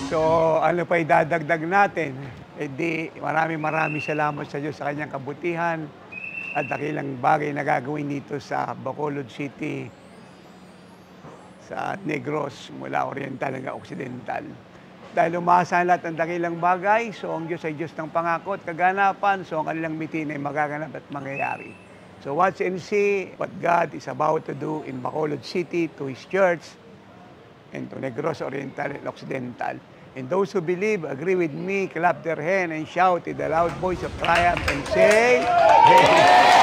So, ano pa idadagdag natin? E di, maraming salamat sa Diyos sa kanyang kabutihan at dakilang bagay na gagawin dito sa Bacolod City, sa Negros, mula Oriental hanggang Occidental. Dahil umaasahan lahat ng dakilang bagay, so ang Diyos ay Diyos ng pangako at kaganapan, so ang kanilang mitin ay magaganap at mangyayari. So watch and see what God is about to do in Bacolod City, to His church, and to Negros Oriental and Occidental. And those who believe, agree with me, clap their hand and shout with a loud voice of triumph and say, Amen.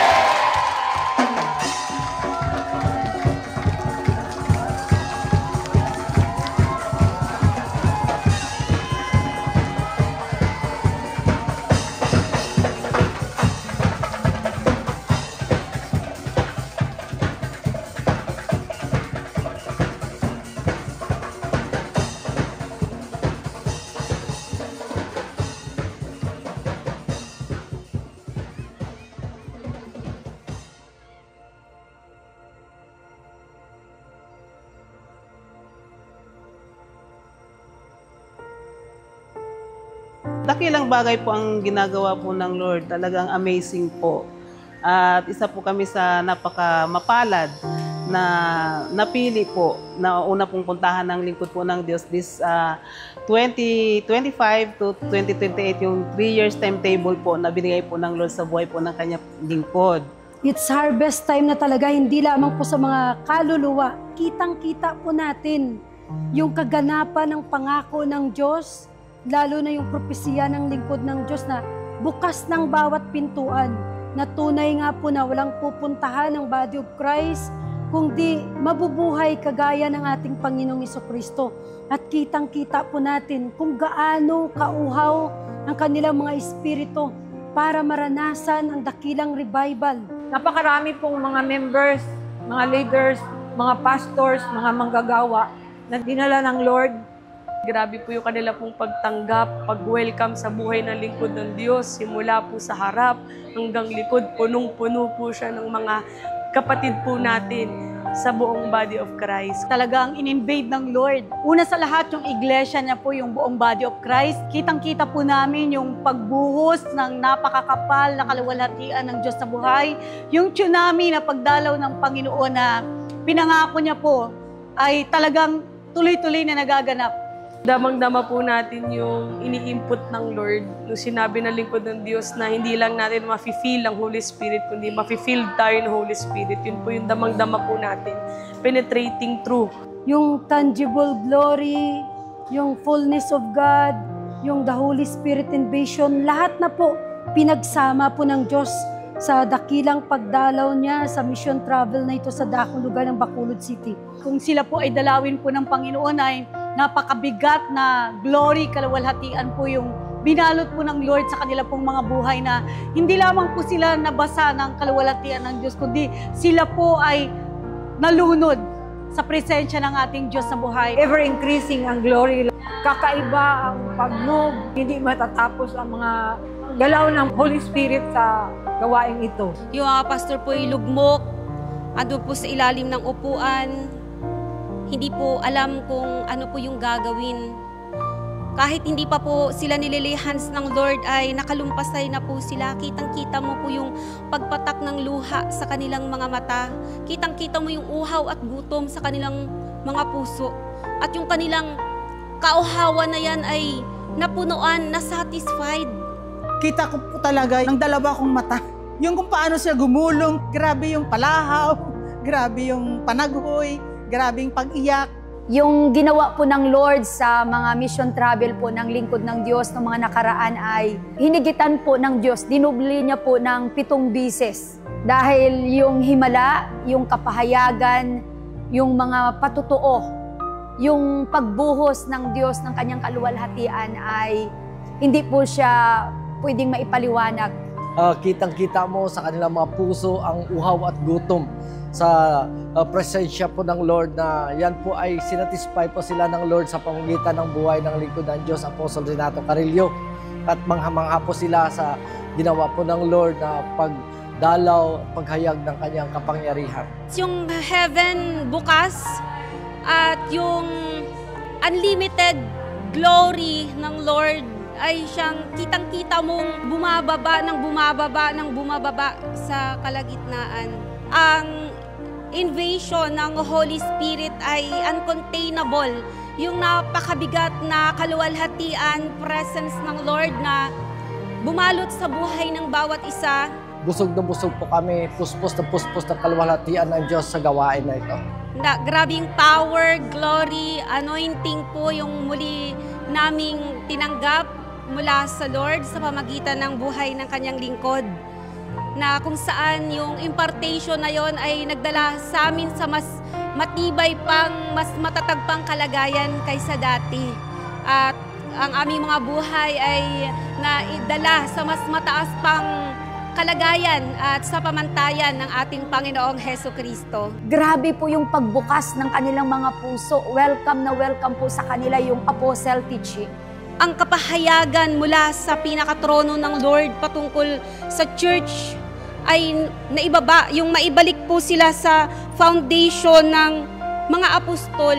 Dakilang bagay po ang ginagawa po ng Lord. Talagang amazing po. At isa po kami sa napakamapalad na napili po na una pong puntahan ng lingkod po ng Diyos this 2025 to 2028, yung 3 years timetable po na binigay po ng Lord sa buhay po ng kanyang lingkod. It's harvest time na talaga, hindi lamang po sa mga kaluluwa. Kitang-kita po natin yung kaganapan ng pangako ng Diyos, lalo na yung propesya ng lingkod ng Diyos na bukas ng bawat pintuan, na tunay nga po na walang pupuntahan ng body of Christ, kundi mabubuhay kagaya ng ating Panginoong Jesucristo. At kitang-kita po natin kung gaano kauhaw ang kanilang mga espiritu para maranasan ang dakilang revival. Napakarami pong mga members, mga leaders, mga pastors, mga manggagawa na dinala ng Lord. Grabe po yung kanila pong pagtanggap, pag-welcome sa buhay ng lingkod ng Diyos. Simula po sa harap hanggang likod, punong-puno po siya ng mga kapatid po natin sa buong body of Christ. Talagang in-invade ng Lord. Una sa lahat, yung iglesia niya po, yung buong body of Christ. Kitang-kita po namin yung pagbuhos ng napakakapal na kaluwalhatian ng Diyos sa buhay. Yung tsunami na pagdalaw ng Panginoon na pinangako niya po ay talagang tuloy-tuloy na nagaganap. Damang-dama po natin yung ini-input ng Lord nung sinabi ng lingkod ng Diyos na hindi lang natin mafe-feel ang Holy Spirit, kundi mafe-feel tayo ng Holy Spirit. Yun po yung damang-dama po natin. Penetrating through. Yung tangible glory, yung fullness of God, yung the Holy Spirit invasion, lahat na po pinagsama po ng Diyos sa dakilang pagdalaw niya sa mission travel na ito sa dakong lugar ng Bacolod City. Kung sila po ay dalawin po ng Panginoon ay napakabigat na glory, kaluwalhatian po yung binalot po ng Lord sa kanila pong mga buhay na hindi lamang po sila nabasa ng kaluwalhatian ng Diyos, kundi sila po ay nalunod sa presensya ng ating Diyos sa buhay. Ever increasing ang glory. Kakaiba ang pag-move. Hindi matatapos ang mga galaw ng Holy Spirit sa gawaing ito. Yung pastor po ilugmok, ando po sa ilalim ng upuan. Hindi po alam kung ano po yung gagawin. Kahit hindi pa po sila nililihans ng Lord ay nakalumpasay na po sila. Kitang-kita mo po yung pagpatak ng luha sa kanilang mga mata. Kitang-kita mo yung uhaw at gutom sa kanilang mga puso. At yung kanilang kauhawan na yan ay napunuan, na-satisfied. Kita ko po talaga ng dalawa kong mata. Yung kung paano siya gumulong, grabe yung palahaw, grabe yung panaghoy, grabing pag-iyak. Yung ginawa po ng Lord sa mga mission travel po ng lingkod ng Diyos ng mga nakaraan ay hinigitan po ng Diyos. Dinubli niya po ng 7 bises. Dahil yung himala, yung kapahayagan, yung mga patutuo, yung pagbuhos ng Diyos ng kanyang kaluwalhatian ay hindi po siya pwedeng maipaliwanag. Kitang-kita mo sa kanilang mga puso ang uhaw at gutom sa presensya po ng Lord na yan po ay sinatisfy po sila ng Lord sa pamamagitan ng buhay ng lingkod ng Diyos, Apostol Renato Carillo. At mangha-mangha po sila sa ginawa po ng Lord na pagdalaw, paghayag ng kanyang kapangyarihan. Yung heaven bukas at yung unlimited glory ng Lord ay siyang kitang-kita mong bumababa sa kalagitnaan. Ang invasion ng Holy Spirit ay uncontainable. Yung napakabigat na kaluwalhatian, presence ng Lord na bumalot sa buhay ng bawat isa. Busog na busog po kami, puspos ng kaluwalhatian ng Diyos sa gawain na ito. Grabing power, glory, anointing po yung muli naming tinanggap mula sa Lord sa pamagitan ng buhay ng kanyang lingkod. Na kung saan yung impartation na yon ay nagdala sa amin sa mas matibay pang, mas matatag pang kalagayan kaysa dati. At ang aming mga buhay ay naidala sa mas mataas pang kalagayan at sa pamantayan ng ating Panginoong Hesukristo. Grabe po yung pagbukas ng kanilang mga puso. Welcome na welcome po sa kanila yung apostle teaching. Ang kapahayagan mula sa pinakatrono ng Lord patungkol sa church ay naibaba, yung maibalik po sila sa foundation ng mga apostol.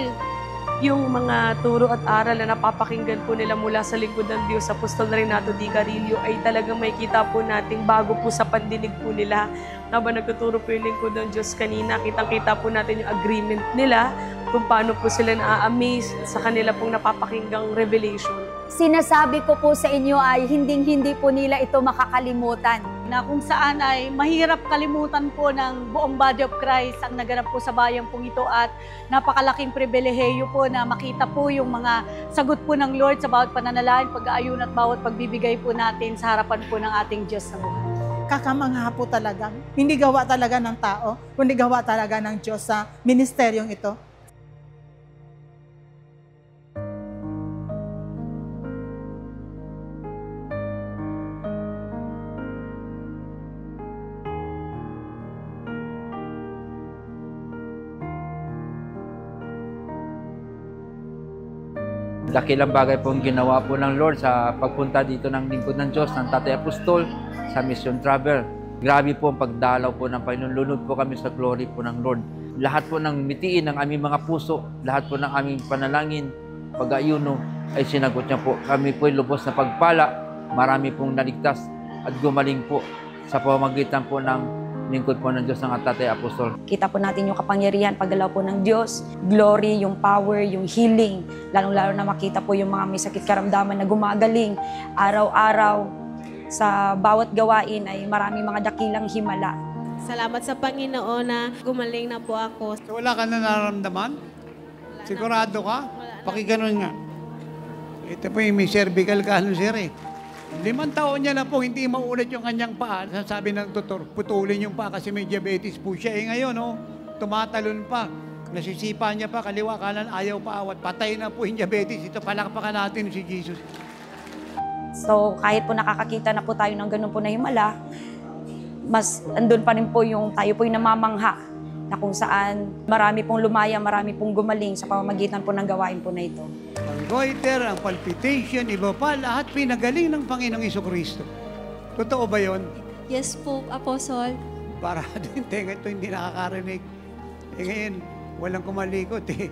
Yung mga turo at aral na napapakinggan po nila mula sa lingkod ng Diyos, Apostol Renato D. Carillo, ay talagang may kita po nating bago po sa pandinig po nila. Habang nagtuturo po yung lingkod ng Diyos kanina, kitang-kita po natin yung agreement nila kung paano po sila na-amaze sa kanila pong napapakinggang revelation. Sinasabi ko po sa inyo ay hinding-hindi po nila ito makakalimutan. Na kung saan ay mahirap kalimutan po ng buong body of Christ ang naganap po sa bayang pong ito at napakalaking pribilehiyo po na makita po yung mga sagot po ng Lord sa bawat pananalangin, pag-aayun at bawat pagbibigay po natin sa harapan po ng ating Diyos sa buhay. Kakamangha po talaga. Hindi gawa talaga ng tao, kundi gawa talaga ng Diyos sa ministeryong ito. Dakilang bagay pong ginawa po ng Lord sa pagpunta dito ng lingkod ng Diyos, ng Tatay Apostol, sa Mission Travel. Grabe po ang pagdalaw po ng Panginoon. Lunod po kami sa glory po ng Lord. Lahat po ng mitiin ng aming mga puso, lahat po ng aming panalangin, pag-ayuno, ay sinagot niya po. Kami po ay lubos na pagpala, marami pong naligtas at gumaling po sa pamamagitan po ng lingkod po ng Diyos ng Tatay Apostol. Kita po natin yung kapangyarihan, pagdalaw po ng Diyos, glory, yung power, yung healing. Lalong-lalo na makita po yung mga may sakit karamdaman na gumagaling araw-araw. Sa bawat gawain ay marami mga dakilang himala. Salamat sa Panginoon na gumaling na po ako. So, wala ka na nararamdaman? Sigurado ka? Pakiganon nga. Ito po yung may cervical cancer eh. 5 taon niya na po, hindi maulit yung kanyang paa. Sabi ng doktor, putulin yung paa kasi may diabetes po siya. Eh ngayon, tumatalon pa. Nasisipa niya pa, kaliwa, kanan, ayaw pa awat. Patay na po yung diabetes. Ito, palakpakan natin si Jesus. So, kahit po nakakakita na po tayo ng ganun po na himala, mas andun pa rin po yung tayo po yung namamangha na kung saan marami pong lumaya, marami pong gumaling sa pamamagitan po ng gawain po na ito. Ang goiter, ang palpitation, iba pa, lahat pinagaling ng Panginoong Jesucristo. Totoo ba yun? Yes po, Apostle. Para din, tenga ito hindi nakakarinig. Eh ngayon, walang kumalikot eh.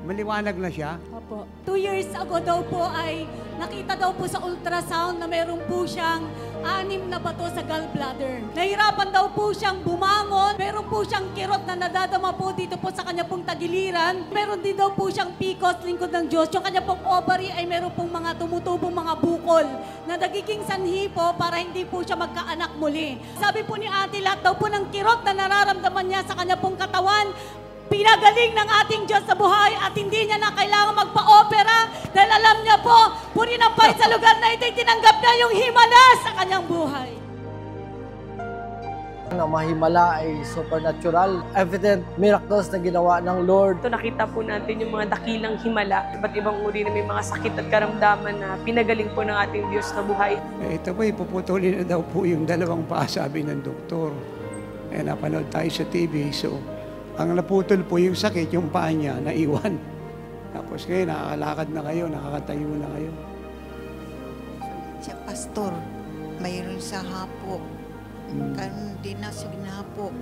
Maliwanag na siya. Opo. 2 years ago daw po ay nakita daw po sa ultrasound na meron po siyang 6 na bato sa gallbladder. Nahirapan daw po siyang bumangon. Meron po siyang kirot na nadadama po dito po sa kanya pong tagiliran. Meron din daw po siyang PCOS, lingkod ng Diyos. Yung kanya pong ovary ay meron pong mga tumutubong mga bukol na nagiging sanhi po para hindi po siya magkaanak muli. Sabi po ni Ate, lahat daw po ng kirot na nararamdaman niya sa kanya pong katawan, pinagaling ng ating Diyos sa buhay at hindi niya na kailangan magpa-opera dahil alam niya po, puri ng pay sa lugar na ito, tinanggap na yung himala sa kanyang buhay. Ang mahimala ay supernatural, evident miracles na ginawa ng Lord. Ito nakita po natin yung mga dakilang himala, iba't ibang uri na may mga sakit at karamdaman na pinagaling po ng ating Diyos na buhay. Ito po, ipuputulin na daw po yung 2 paa, sabi ng doktor. Eh, napanood tayo sa TV, so ang naputol po yung sakit, yung paa niya, naiwan. Tapos kayo, nakakalakad na kayo, nakakatayo na kayo. Siya, pastor, mayroon sa hapo. Karon din na sa ginahapo.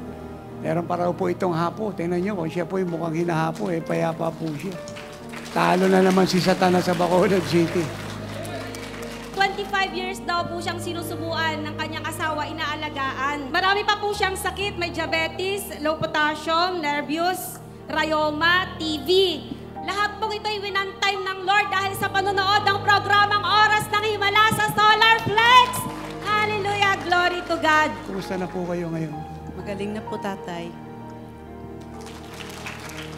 Meron pa raw po itong hapo. Tingnan niyo, kung siya po yung mukhang hinahapo, payapa po siya. Talo na naman si Satanas sa Bacolod City. 25 years daw po siyang sinusubuan ng kanyang asawa, inaalagaan. Marami pa po siyang sakit, may diabetes, low potassium, nervous, rheuma, TB. Lahat pong ito'y winantime ng Lord dahil sa panonood ng programang Oras ng Himala sa Solar Flex. Hallelujah! Glory to God! Kumusta na po kayo ngayon? Magaling na po, tatay.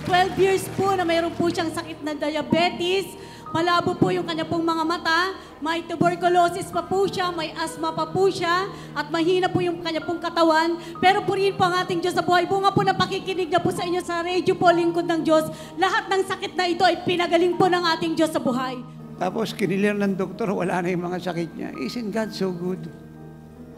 12 years po na mayroon po siyang sakit na diabetes. Malabo po yung kanya pong mga mata. May tuberculosis pa po siya, may asthma pa po siya, at mahina po yung kanya pong katawan. Pero purihin po ang ating Diyos sa buhay. Bunga po na pakikinig na po sa inyo sa radio po, lingkod ng Diyos. Lahat ng sakit na ito ay pinagaling po ng ating Diyos sa buhay. Tapos kinilir ng doktor, wala na yung mga sakit niya. Isn't God so good?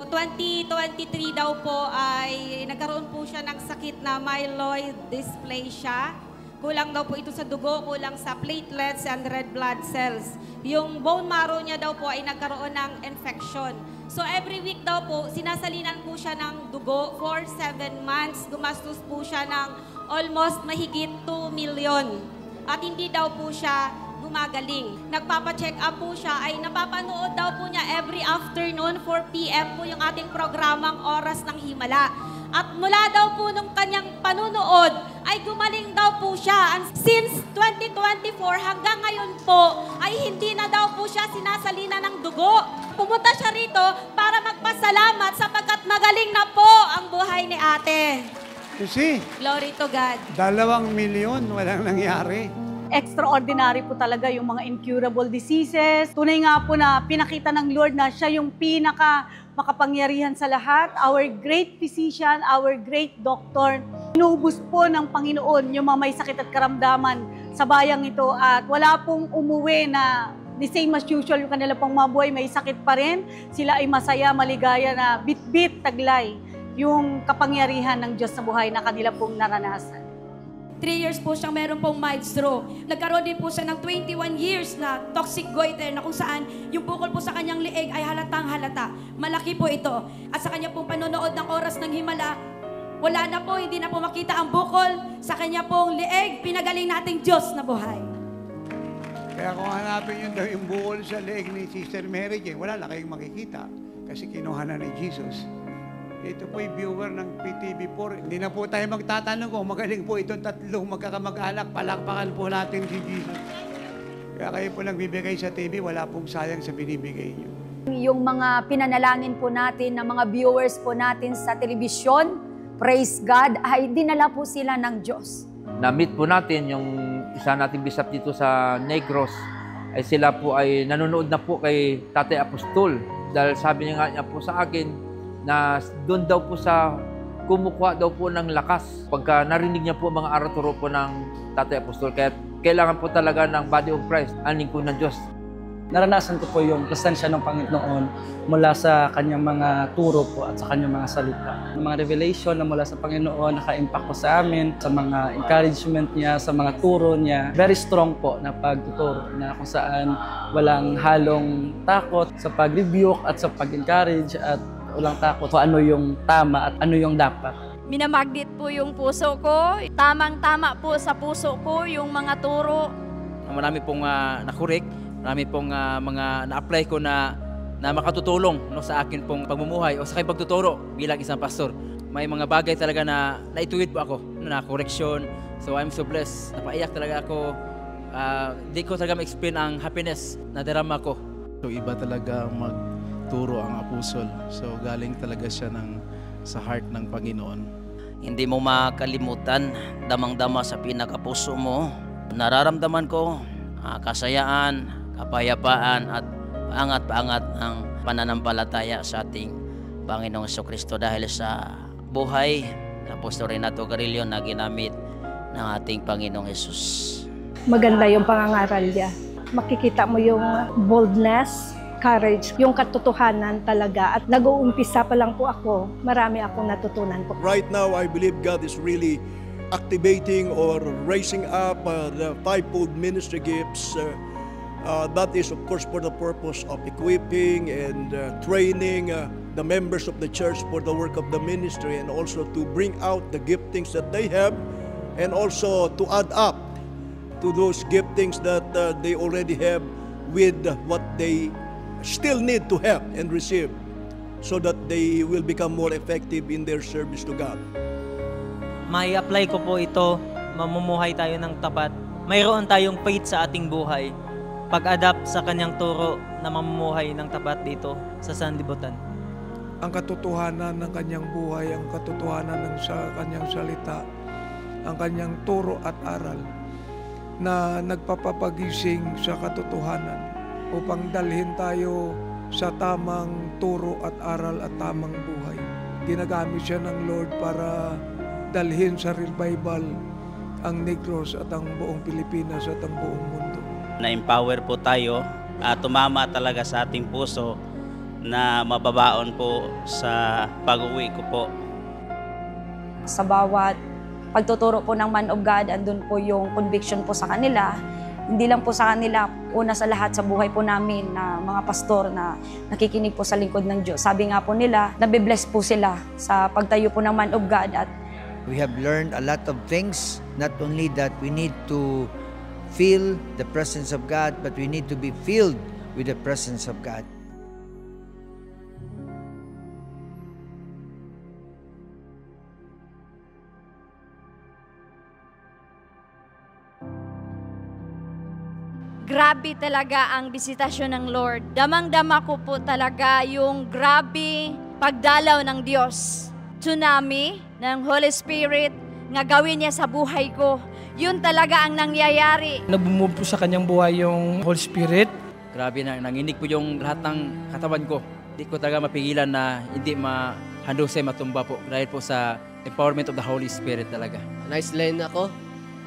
2023 daw po ay nagkaroon po siya ng sakit na myeloid dysplasia. Kulang daw po ito sa dugo, kulang sa platelets and red blood cells. Yung bone marrow niya daw po ay nagkaroon ng infection. So every week daw po, sinasalinan po siya ng dugo for 7 months. Gumastos po siya ng almost mahigit 2 million. At hindi daw po siya gumagaling. Nagpapacheck up po siya, ay napapanood daw po niya every afternoon 4 p.m. po yung ating programang Oras ng Himala. At mula daw po nung kanyang panunood, ay gumaling daw po siya. And since 2024 hanggang ngayon po, ay hindi na daw po siya sinasalina ng dugo. Pumunta siya rito para magpasalamat sapagkat magaling na po ang buhay ni ate. You see? Glory to God. 2 milyon, walang nangyari. Extraordinary po talaga yung mga incurable diseases. Tunay nga po na pinakita ng Lord na siya yung pinaka makapangyarihan sa lahat, our great physician, our great doctor. Inubos po ng Panginoon yung mga may sakit at karamdaman sa bayang ito at wala pong umuwi na the same as usual yung kanila pong mga buhay, may sakit pa rin. Sila ay masaya, maligaya na bit-bit taglay yung kapangyarihan ng Diyos sa buhay na kanila pong naranasan. 3 years po siyang meron pong mild stroke. Nagkaroon din po siya ng 21 years na toxic goiter na kung saan yung bukol po sa kanyang liig ay halatang halata. Malaki po ito. At sa kanya pong panonood ng Oras ng Himala, wala na po, hindi na po makita ang bukol sa kanya pong liig. Pinagaling nating Diyos na buhay. Kaya kung hanapin yun daw yung bukol sa leeg ni Sister Mary Jane, wala na kayong makikita kasi kinuha na ni Jesus. Ito po yung viewer ng PTV4. Hindi na po tayo magtatanong kung magaling po itong tatlong magkakamag-anak. Palakpakan po natin si Jesus. Kaya kayo po nagbibigay sa TV, wala pong sayang sa binibigay nyo. Yung mga pinanalangin po natin ng mga viewers po natin sa telebisyon, praise God, ay dinala po sila ng Diyos. Na-meet po natin yung isa nating bisap dito sa Negros. Ay sila po ay nanonood na po kay Tatay Apostol. Dahil sabi niya po sa akin, na doon daw po sa kumukuha daw po ng lakas pagka narinig niya po mga araturo po ng Tatay Apostol. Kaya kailangan po talaga ng body of Christ, ang lingkod ng Diyos. Naranasan ko po yung presensya ng Panginoon mula sa kanyang mga turo po at sa kanyang mga salita. Yung mga revelation na mula sa Panginoon naka-impact po sa amin, sa mga encouragement niya, sa mga turo niya. Very strong po na pagtuturo na kung saan walang halong takot sa pag-rebuke at sa pag-encourage at walang takot kung ano yung tama at ano yung dapat. Minamagnet po yung puso ko. Tamang-tama po sa puso ko yung mga turo. Marami pong nakorek, marami pong mga na-apply ko na makatutulong sa akin pong pagmumuhay o sa aking pagtuturo bilang isang pastor. May mga bagay talaga na naituwid po ako, na correction. So I'm so blessed. Napaiyak talaga ako. Di ko talaga ma-explain ang happiness na darama ko. So iba talaga magturo ang apostol. So galing talaga siya sa heart ng Panginoon. Hindi mo makalimutan, damang-dama sa pinakapuso mo. Nararamdaman ko kasayaan, kapayapaan at paangat-paangat ang pananampalataya sa ating Panginoong Jesucristo dahil sa buhay ng Apostol Renato Garillo na ginamit ng ating Panginoong Jesus. Maganda yung pangangaral niya. Makikita mo yung boldness, courage, yung katotohanan talaga. At nag-uumpisa pa lang po ako, marami akong natutunan po. Right now, I believe God is really activating or raising up the fivefold ministry gifts. That is, of course, for the purpose of equipping and training the members of the church for the work of the ministry, and also to bring out the giftings that they have, and also to add up to those giftings that they already have with what they still need to have and receive so that they will become more effective in their service to God. May apply ko po ito, mamumuhay tayo ng tapat. Mayroon tayong faith sa ating buhay. Pag-adapt sa kanyang turo na mamumuhay ng tapat dito sa sanlibutan. Ang katotohanan ng kanyang buhay, ang katotohanan ng sa kanyang salita, ang kanyang turo at aral na nagpapapagising sa katotohanan upang dalhin tayo sa tamang turo at aral at tamang buhay. Ginagamit siya ng Lord para dalhin sa revival ang Negros at ang buong Pilipinas at ang buong mundo. Na-empower po tayo at tumama talaga sa ating puso na mababaon po sa pag-uwi ko po. Sa bawat pagtuturo po ng Man of God, andun po yung conviction po sa kanila. Hindi lang po sa kanila, una sa lahat sa buhay po namin na mga pastor na nakikinig po sa lingkod ng Diyos. Sabi nga po nila, nabibless po sila sa pagtayo po ng Man of God. At we have learned a lot of things, not only that we need to feel the presence of God, but we need to be filled with the presence of God. Grabe talaga ang bisitasyon ng Lord. Damang-dama ko po talaga yung grabe pagdalaw ng Diyos. Tsunami ng Holy Spirit nga gawin niya sa buhay ko. Yun talaga ang nangyayari. Nag-move po sa kanyang buhay yung Holy Spirit. Grabe na, nanginig po yung lahat ng katawan ko. Hindi ko talaga mapigilan na hindi mahandusay, matumba po. Dahil po sa empowerment of the Holy Spirit talaga. Nice line ako.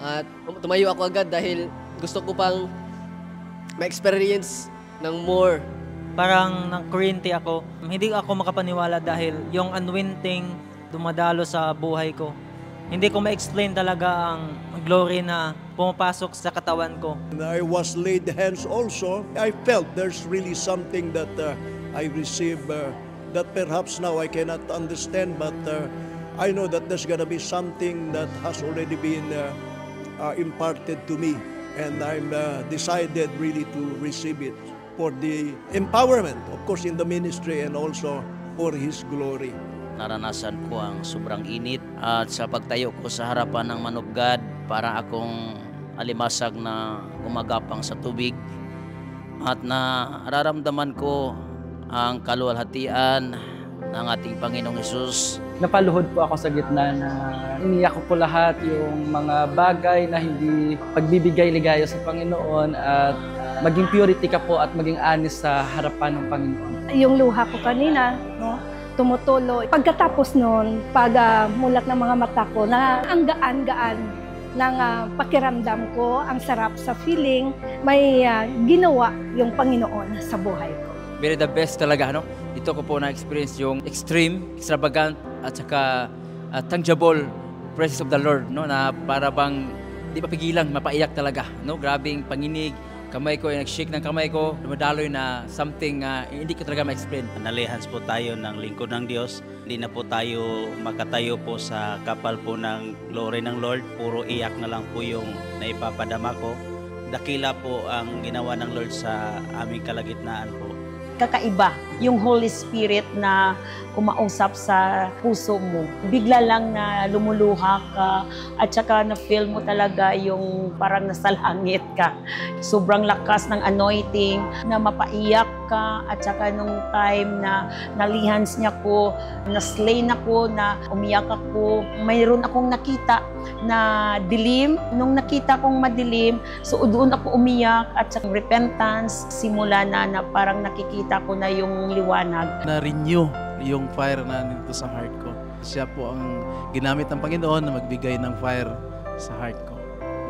At tumayo ako agad dahil gusto ko pang ma-experience ng more. Parang nang-currente ako. Hindi ako makapaniwala dahil yung anointing dumadalo sa buhay ko. Hindi ko ma-explain talaga ang glory na pumapasok sa katawan ko. I was laid hands also. I felt there's really something that I received that perhaps now I cannot understand, but I know that there's gonna be something that has already been imparted to me. And I'm decided really to receive it for the empowerment, of course, in the ministry and also for His glory. Naranasan ko ang sobrang init at sa pagtayo ko sa harapan ng Man of God, para akong alimasag na gumagapang sa tubig at nararamdaman ko ang kaluwalhatian ng ating Panginoong Hesus. Napaluhod po ako sa gitna na iniyak ko po lahat yung mga bagay na hindi pagbibigay ligaya sa Panginoon at maging purity ka po at maging honest sa harapan ng Panginoon. Yung luha ko kanina, no, tumutulo. Pagkatapos nun, mulat ng mga mata ko, na ang gaan-gaan ng pakiramdam ko, ang sarap sa feeling, may ginawa yung Panginoon sa buhay ko. Very the best talaga, no? Dito ko po na-experience yung extreme, extravagant, at saka tangible presence of the Lord, no? Na para bang di mapigilan, mapaiyak talaga, no? Grabing panginig, kamay ko, nag-shake ng kamay ko, dumadaloy na something hindi ko talaga ma-explain. Nalihans po tayo ng lingkod ng Diyos. Hindi na po tayo makatayo po sa kapal po ng glory ng Lord. Puro iyak na lang po yung naipapadama ko. Dakila po ang ginawa ng Lord sa aming kalagitnaan po. Kakaiba yung Holy Spirit na kumausap sa puso mo. Bigla lang na lumuluha ka at saka na-feel mo talaga yung parang nasa langit ka. Sobrang lakas ng anointing na mapaiyak ka at saka nung time na nalihans niya ko, na-slay na ko, na umiyak ako. Mayroon akong nakita na dilim. Nung nakita kong madilim, so doon ako umiyak at sa repentance, simula na parang nakikita ko na yung liwanag. Na-renew yung fire na nito sa heart ko. Siya po ang ginamit ng Panginoon na magbigay ng fire sa heart ko.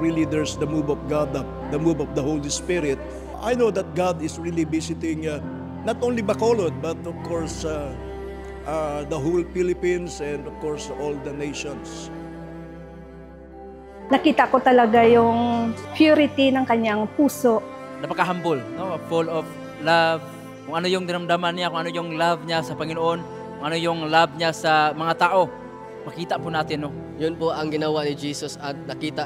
Really, there's the move of God, the move of the Holy Spirit. I know that God is really visiting not only Bacolod, but of course the whole Philippines and of course all the nations. Nakita ko talaga yung purity ng kanyang puso. Napaka-humble, no? Full of love. Kung ano yung dinamdaman niya, kung ano yung love niya sa Panginoon, kung ano yung love niya sa mga tao. Makita po natin, no? Yun po ang ginawa ni Jesus at nakita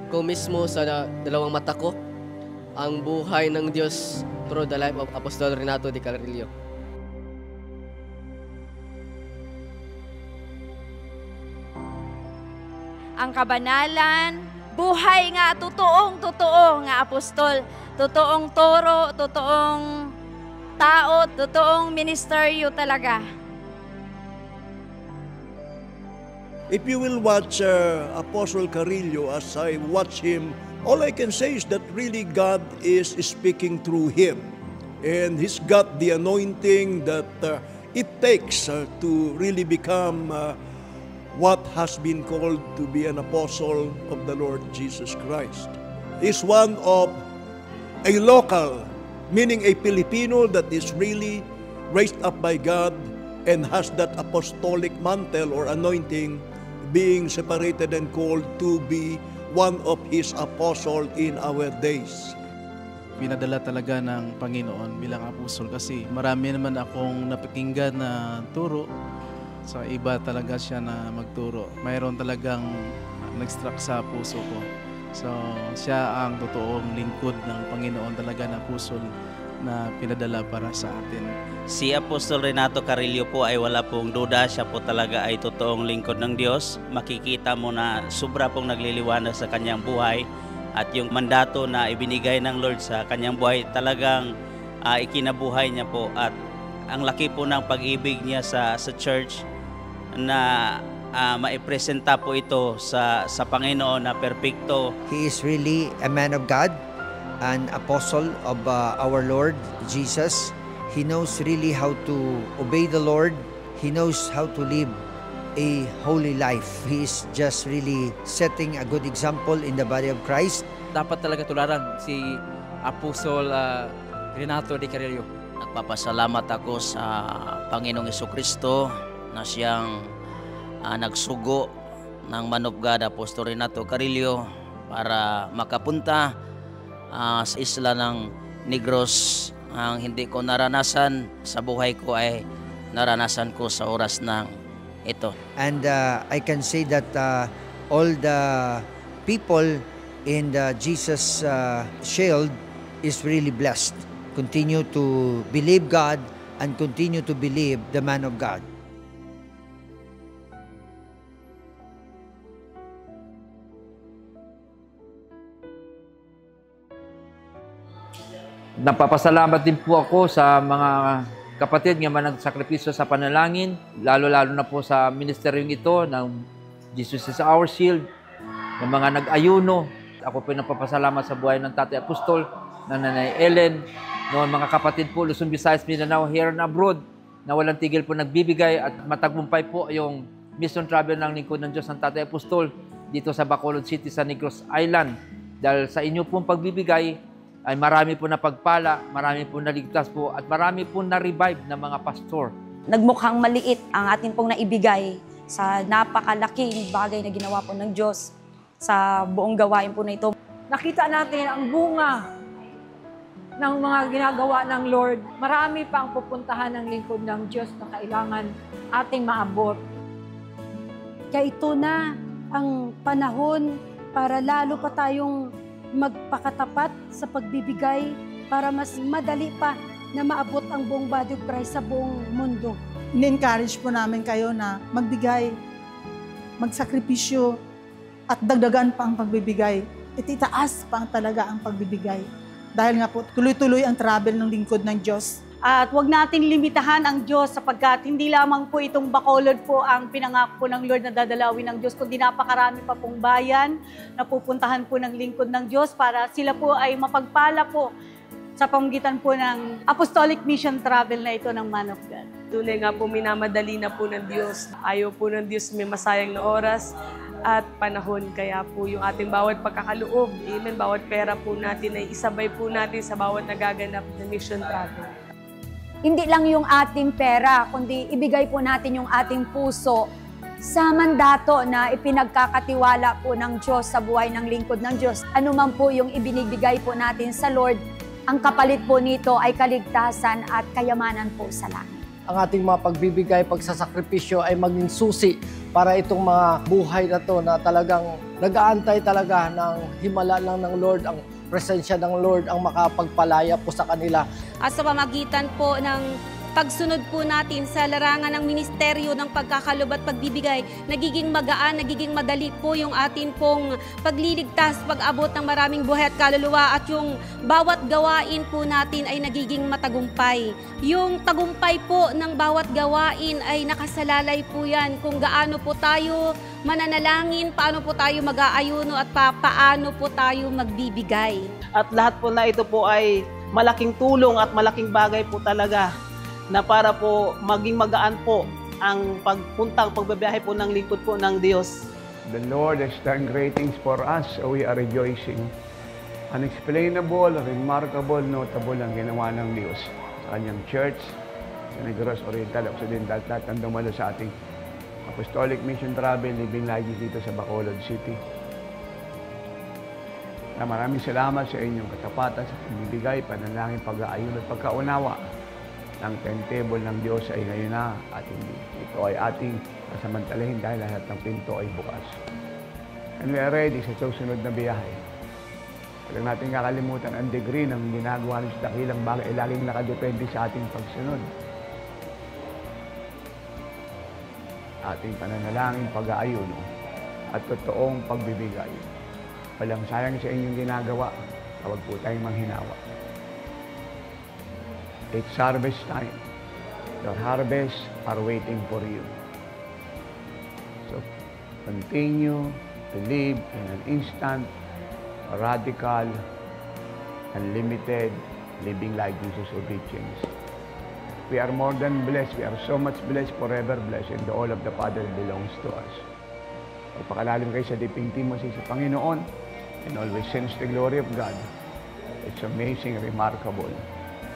ko mismo sa dalawang mata ko ang buhay ng Diyos through the life of Apostol Renato de Carrillo. Ang kabanalan, buhay nga, totoong-totoo nga apostol, totoong toro, totoong tao, totoong ministeryo talaga. If you will watch Apostle Carrillo as I watch him, all I can say is that really God is speaking through him. And he's got the anointing that it takes to really become what has been called to be an apostle of the Lord Jesus Christ. He's one of a local, meaning a Filipino that is really raised up by God and has that apostolic mantle or anointing, being separated and called to be one of His apostle in our days. Pinadala talaga ng Panginoon bilang apostol kasi marami naman akong napakinggan na turo. Sa iba talaga siya na magturo. Mayroon talagang nag-struck sa puso ko. So, siya ang totoong lingkod ng Panginoon talaga na apostol na pinadala para sa atin. Si Apostol Renato Carrillo po ay wala pong duda, siya po talaga ay totoong lingkod ng Diyos. Makikita mo na sobra pong nagliliwanag sa kanyang buhay at yung mandato na ibinigay ng Lord sa kanyang buhay talagang ikinabuhay niya po at ang laki po ng pag-ibig niya sa church na maipresenta po ito sa Panginoon na perpekto. He is really a man of God, an apostle of our Lord Jesus. He knows really how to obey the Lord. He knows how to live a holy life. He is just really setting a good example in the body of Christ. Dapat talaga tularan si Apostol Renato de Carrillo. Nagpapasalamat ako sa Panginoong Jesucristo na siyang nagsugo ng Man of God, Apostol Renato Carrillo, para makapunta sa isla ng Negros. Ang hindi ko naranasan sa buhay ko ay naranasan ko sa oras ng ito. And I can say that all the people in the Jesus Shield is really blessed. Continue to believe God and continue to believe the man of God. Napapasalamat din po ako sa mga kapatid nga nagsakripisyo sa panalangin, lalo-lalo na po sa ministeryong ito ng Jesus is our Shield, ng mga nag-ayuno. Ako po napapasalamat sa buhay ng Tatay Apostol, ng Nanay Ellen, noon mga kapatid po, Luzon, Visayas, Mindanao, here and abroad, na walang tigil po nagbibigay at matagumpay po yung mission travel ng lingkod ng Diyos ng Tatay Apostol dito sa Bacolod City sa Negros Island. Dahil sa inyo pong pagbibigay, ay marami po na pagpala, marami po naligtas po, at marami po na-revive ng mga pastor. Nagmukhang maliit ang atin pong naibigay sa napakalaking bagay na ginawa po ng Diyos sa buong gawain po na ito. Nakita natin ang bunga ng mga ginagawa ng Lord. Marami pa ang pupuntahan ng lingkod ng Diyos na kailangan ating maabot. Kaya ito na ang panahon para lalo pa tayong magpakatapat sa pagbibigay para mas madali pa na maabot ang buong body of Christ sa buong mundo. In-encourage po namin kayo na magbigay, magsakripisyo, at dagdagan pa ang pagbibigay. Ititaas pa talaga ang pagbibigay. Dahil nga po, tuloy-tuloy ang travel ng lingkod ng Diyos. At huwag natin limitahan ang Diyos sapagkat hindi lamang po itong Bacolod po ang pinangako po ng Lord na dadalawin ng Diyos, kundi napakarami pa pong bayan na pupuntahan po ng lingkod ng Diyos para sila po ay mapagpala po sa pamamagitan po ng apostolic mission travel na ito ng Man of God. Tunay nga po, minamadali na po ng Diyos. Ayaw po ng Diyos may masayang na oras at panahon. Kaya po yung ating bawat pagkakaloob, amen, bawat pera po natin ay isabay po natin sa bawat nagaganap na mission travel. Hindi lang yung ating pera, kundi ibigay po natin yung ating puso sa mandato na ipinagkakatiwala po ng Diyos sa buhay ng lingkod ng Diyos. Ano man po yung ibinibigay po natin sa Lord, ang kapalit po nito ay kaligtasan at kayamanan po sa langit. ang ating mga pagbibigay, pagsasakripisyo ay maging susi para itong mga buhay na to na talagang nag-aantay talaga ng himala lang ng Lord, ang presensya ng Lord ang makapagpalaya po sa kanila. At sa pamagitan po ng pagsunod po natin sa larangan ng ministeryo ng pagkakalob at pagbibigay, nagiging magaan, nagiging madali po yung atin pong pagliligtas, pag-abot ng maraming buhay at kaluluwa, at yung bawat gawain po natin ay nagiging matagumpay. Yung tagumpay po ng bawat gawain ay nakasalalay po yan kung gaano po tayo mananalangin, paano po tayo mag-aayuno at paano po tayo magbibigay. At lahat po na ito po ay malaking tulong at malaking bagay po talaga na para po maging magaan po ang pagbibiyahe po ng lingkod po ng Diyos. The Lord has done great things for us, so we are rejoicing. Unexplainable, remarkable, notable ang ginawa ng Diyos sa kanyang church, sa Negros Oriental, Occidental, at ang dumalo sa ating Apostolic Mission Travel, Living Life dito sa Bacolod City. Maraming salamat sa inyong katapatan, sa pagbibigay, panalangin, pag-aayon at pagkaunawa. Ang timetable ng Diyos ay ngayon na at ito ay ating kasamantalahin dahil lahat ng pinto ay bukas. And we are ready sa susunod na biyahe. Huwag natin kakalimutan ang degree ng ginagawa ng dakilang bagay ay laging nakadepende sa ating pagsunod. Ating pananalangin, pag-aayon at totoong pagbibigay. Walang sayang sa inyong ginagawa, huwag po tayong manghinawa. It's harvest time. Your harvests are waiting for you. So continue to live in an instant, radical, unlimited living like Jesus obedience. We are more than blessed. We are so much blessed, forever blessed, and all of the Father belongs to us. Pagpakalalim kayo sa deeping timothy sa Panginoon and always sense the glory of God. It's amazing, remarkable.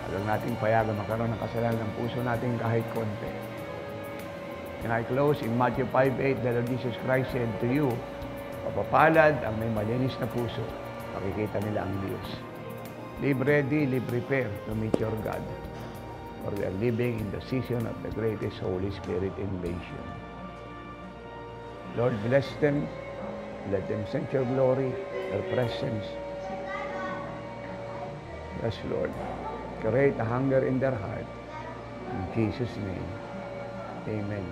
Huwag nating payagan magkaroon ng kasalanan ng puso natin kahit konti. And I close in Matthew 5:8, the Lord Jesus Christ said to you, mapapalad ang may malinis na puso, makikita nila ang Diyos. Live ready, live prepared to meet your God. For we are living in the season of the greatest Holy Spirit invasion. Lord, bless them. Let them sense your glory, your presence. Yes, Lord. Create a hunger in their heart. In Jesus' name, amen.